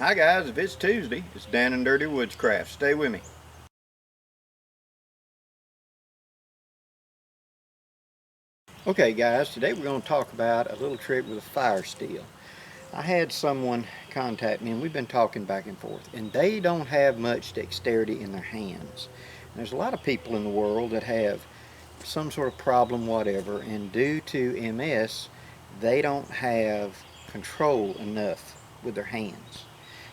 Hi guys, if it's Tuesday, it's down and dirty Woodscraft. Stay with me. Okay guys, today we're going to talk about a little trick with a fire steel. I had someone contact me and we've been talking back and forth, and they don't have much dexterity in their hands. There's a lot of people in the world that have some sort of problem, whatever, and due to MS, they don't have control enough with their hands.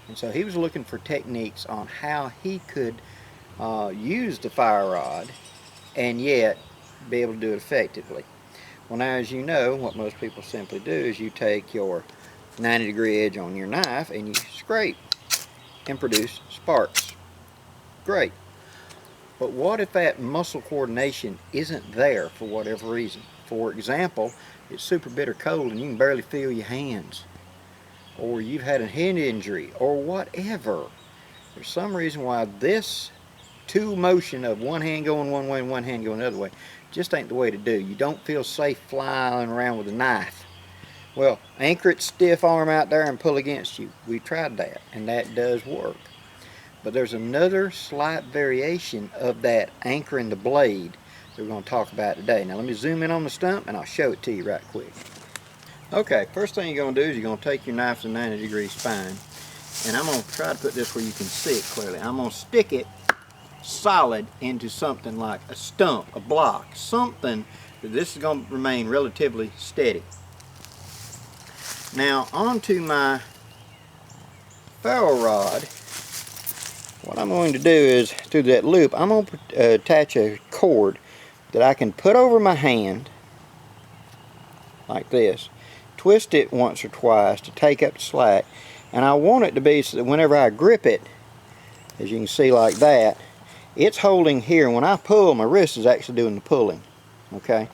And so he was looking for techniques on how he could use the fire rod and yet be able to do it effectively. Well, now, as you know, what most people simply do is you take your 90-degree edge on your knife and you scrape and produce sparks. Great. But what if that muscle coordination isn't there for whatever reason? For example, it's super bitter cold and you can barely feel your hands, or you've had a head injury, or whatever. There's some reason why this two motion of one hand going one way and one hand going the other way just ain't the way to do. You don't feel safe flying around with a knife. Well, anchor it stiff arm out there and pull against you. We tried that and that does work. But there's another slight variation of that anchoring the blade that we're going to talk about today. Now let me zoom in on the stump and I'll show it to you right quick. Okay, first thing you're going to do is you're going to take your knife's a 90-degree spine, and I'm going to try to put this where you can see it clearly. I'm going to stick it solid into something like a stump, a block, something that this is going to remain relatively steady. Now onto my ferro rod, what I'm going to do is through that loop I'm going to attach a cord that I can put over my hand like this. Twist it once or twice to take up the slack, and I want it to be so that whenever I grip it, as you can see like that, it's holding here, and when I pull, my wrist is actually doing the pulling, okay?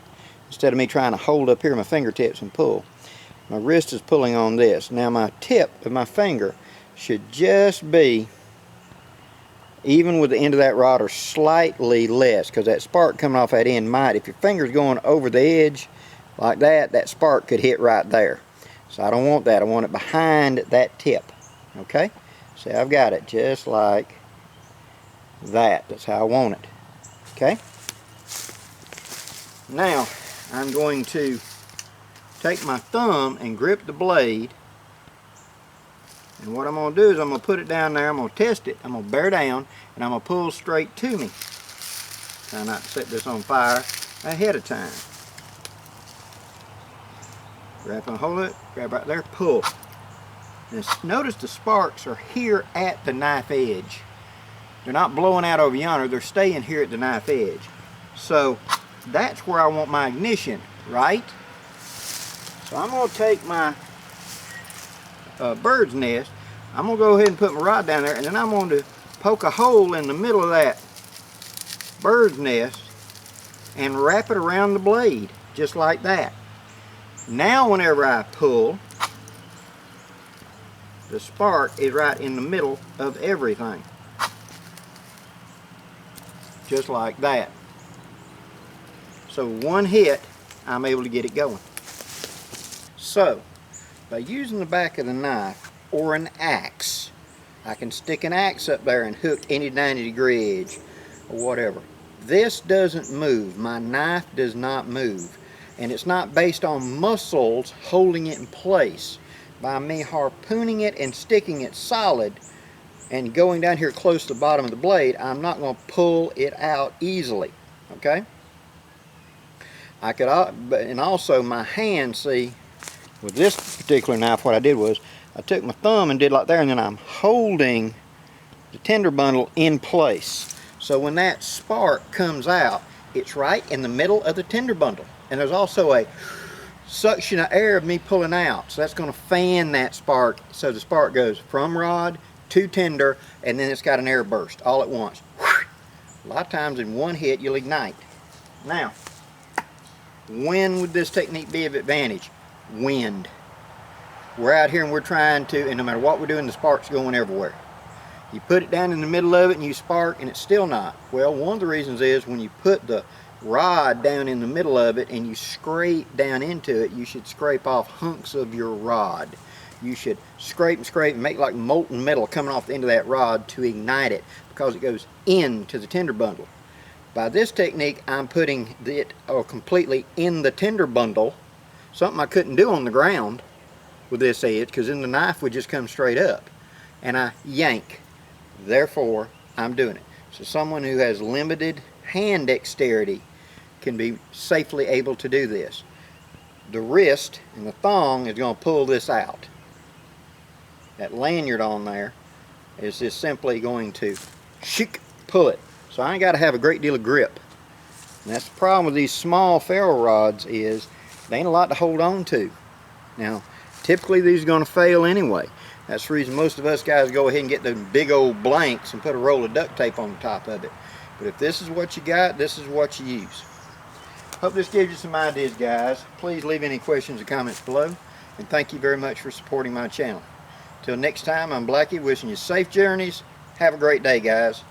Instead of me trying to hold up here my fingertips and pull, my wrist is pulling on this. Now my tip of my finger should just be even with the end of that rod or slightly less, because that spark coming off that end might, if your finger's going over the edge like that, that spark could hit right there. So I don't want that. I want it behind that tip. Okay? See, I've got it just like that. That's how I want it. Okay? Now, I'm going to take my thumb and grip the blade. And what I'm going to do is I'm going to put it down there. I'm going to test it. I'm going to bear down and I'm going to pull straight to me. Try not to set this on fire ahead of time. Grab and hold it, grab right there, pull. And notice the sparks are here at the knife edge. They're not blowing out over yonder, they're staying here at the knife edge. So that's where I want my ignition, right? So I'm going to take my bird's nest, I'm going to go ahead and put my rod down there, and then I'm going to poke a hole in the middle of that bird's nest and wrap it around the blade, just like that. Now whenever I pull, the spark is right in the middle of everything. Just like that. So one hit, I'm able to get it going. So, by using the back of the knife or an axe, I can stick an axe up there and hook any 90-degree edge or whatever. This doesn't move. My knife does not move. And it's not based on muscles holding it in place. By me harpooning it and sticking it solid and going down here close to the bottom of the blade, I'm not going to pull it out easily. Okay? I could, and also my hand, see, with this particular knife, what I did was I took my thumb and did like there, and then I'm holding the tender bundle in place. So when that spark comes out, it's right in the middle of the tender bundle. And there's also a suction of air of me pulling out. So that's going to fan that spark. So the spark goes from rod to tender, and then it's got an air burst all at once. A lot of times in one hit you'll ignite. Now, when would this technique be of advantage? Wind. We're out here and we're trying to, and no matter what we're doing, the spark's going everywhere. You put it down in the middle of it and you spark and it's still not. Well, one of the reasons is when you put the rod down in the middle of it and you scrape down into it, you should scrape off hunks of your rod. you should scrape and scrape and make like molten metal coming off the end of that rod to ignite it, because it goes into the tinder bundle. By this technique, I'm putting it completely in the tinder bundle, something I couldn't do on the ground with this edge, because then the knife would just come straight up, and I yank. Therefore, I'm doing it. So someone who has limited hand dexterity can be safely able to do this. The wrist and the thong is going to pull this out. That lanyard on there is just simply going to pull it. So I ain't got to have a great deal of grip. And that's the problem with these small ferro rods, is they ain't a lot to hold on to. Now, typically these are going to fail anyway. That's the reason most of us guys go ahead and get the big old blanks and put a roll of duct tape on the top of it. But if this is what you got, this is what you use. Hope this gives you some ideas, guys. Please leave any questions or comments below. And thank you very much for supporting my channel. Till next time, I'm Blackie, wishing you safe journeys. Have a great day, guys.